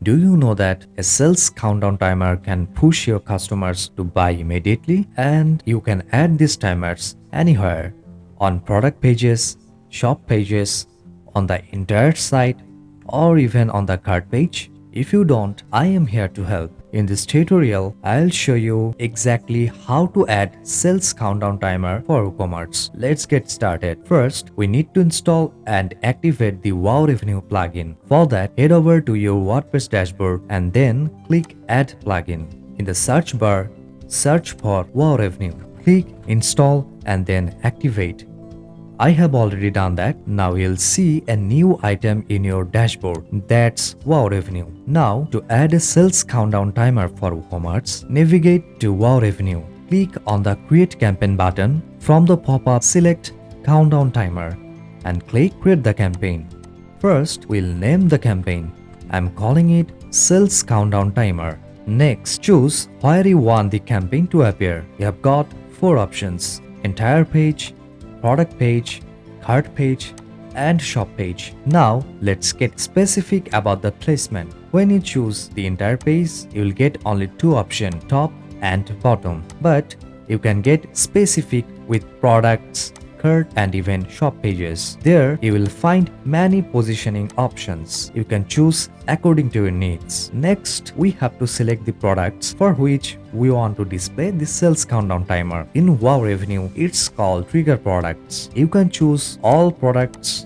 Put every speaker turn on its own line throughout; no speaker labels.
Do you know that a sales countdown timer can push your customers to buy immediately? And you can add these timers anywhere, on product pages, shop pages, on the entire site, or even on the cart page. If you don't, I am here to help. In this tutorial, I'll show you exactly how to add sales countdown timer for WooCommerce. Let's get started. First, we need to install and activate the WowRevenue plugin. For that, head over to your WordPress dashboard and then click Add Plugin. In the search bar, search for WowRevenue. Click Install and then Activate. I have already done that. Now you'll see a new item in your dashboard. That's WowRevenue. Now to add a sales countdown timer for WooCommerce, navigate to WowRevenue. Click on the Create Campaign button. From the pop-up, select Countdown Timer and click Create the Campaign. First, we'll name the campaign. I'm calling it Sales Countdown Timer. Next, choose where you want the campaign to appear. You have got 4 options: entire page, product page, cart page, and shop page. Now let's get specific about the placement. When you choose the entire page, you will get only 2 options, top and bottom. But you can get specific with products, cart, and even shop pages. There you will find many positioning options. You can choose according to your needs. Next, we have to select the products for which we want to display the sales countdown timer. In WowRevenue, it's called trigger products. You can choose all products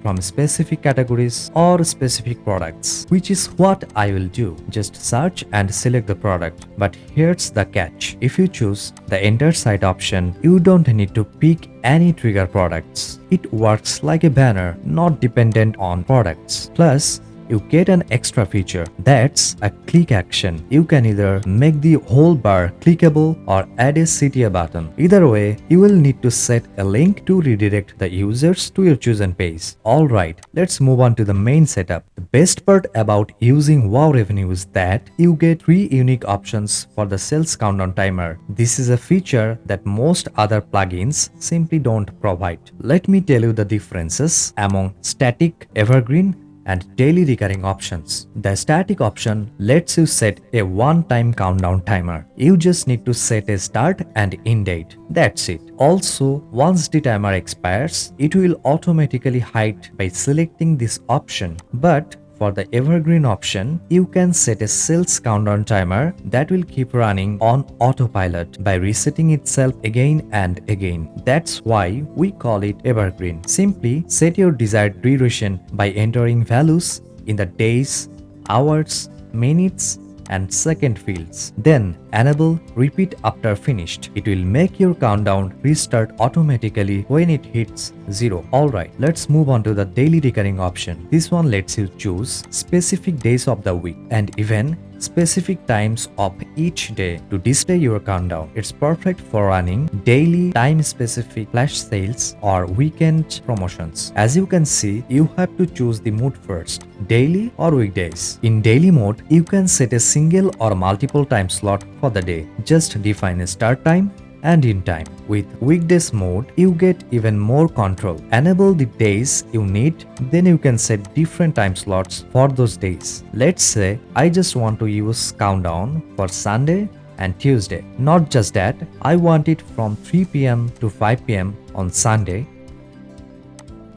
from specific categories or specific products, which is what I will do. Just search and select the product. But here's the catch. If you choose the entire site option, you don't need to pick any trigger products. It works like a banner, not dependent on products. Plus, you get an extra feature, that's a click action. You can either make the whole bar clickable or add a CTA button. Either way, you will need to set a link to redirect the users to your chosen page. Alright, let's move on to the main setup. The best part about using WowRevenue is that you get 3 unique options for the sales countdown timer. This is a feature that most other plugins simply don't provide. Let me tell you the differences among static, evergreen, and daily recurring options. The static option lets you set a one-time countdown timer. You just need to set a start and end date. That's it. Also, once the timer expires, it will automatically hide by selecting this option. But for the evergreen option, you can set a sales countdown timer that will keep running on autopilot by resetting itself again and again. That's why we call it evergreen. Simply set your desired duration by entering values in the days, hours, minutes, and second fields. Then enable repeat after finished. It will make your countdown restart automatically when it hits 0. Alright, let's move on to the daily recurring option. This one lets you choose specific days of the week and even specific times of each day to display your countdown. It's perfect for running daily time-specific flash sales or weekend promotions. As you can see, you have to choose the mode first, daily or weekdays. In daily mode, you can set a single or multiple time slot for the day. Just define a start time and end time. With weekdays mode, you get even more control. Enable the days you need, then you can set different time slots for those days. Let's say I just want to use countdown for Sunday and Tuesday. Not just that, I want it from 3 p.m. to 5 p.m. on Sunday,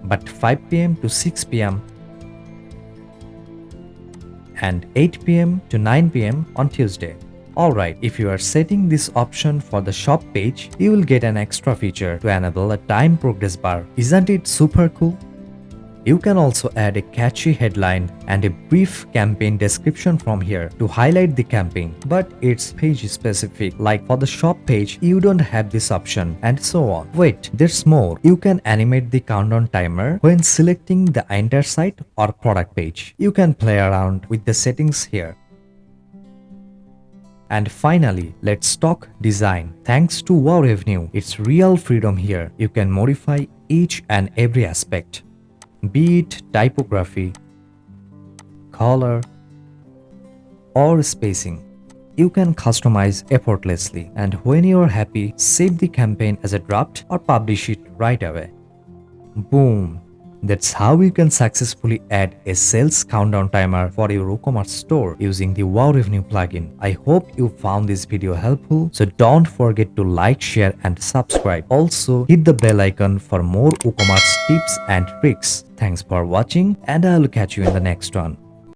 but 5 p.m. to 6 p.m. and 8 p.m. to 9 p.m. on Tuesday. Alright, if you are setting this option for the shop page, you will get an extra feature to enable a time progress bar. Isn't it super cool? You can also add a catchy headline and a brief campaign description from here to highlight the campaign, but it's page specific. Like for the shop page, you don't have this option, and so on. Wait, there's more. You can animate the countdown timer when selecting the entire site or product page. You can play around with the settings here. And finally, let's talk design. Thanks to WowRevenue, it's real freedom here. You can modify each and every aspect, be it typography, color, or spacing. You can customize effortlessly, and when you are happy, save the campaign as a draft or publish it right away. Boom! That's how you can successfully add a sales countdown timer for your WooCommerce store using the WowRevenue plugin. I hope you found this video helpful, so don't forget to like, share and subscribe. Also, hit the bell icon for more WooCommerce tips and tricks. Thanks for watching and I'll catch you in the next one.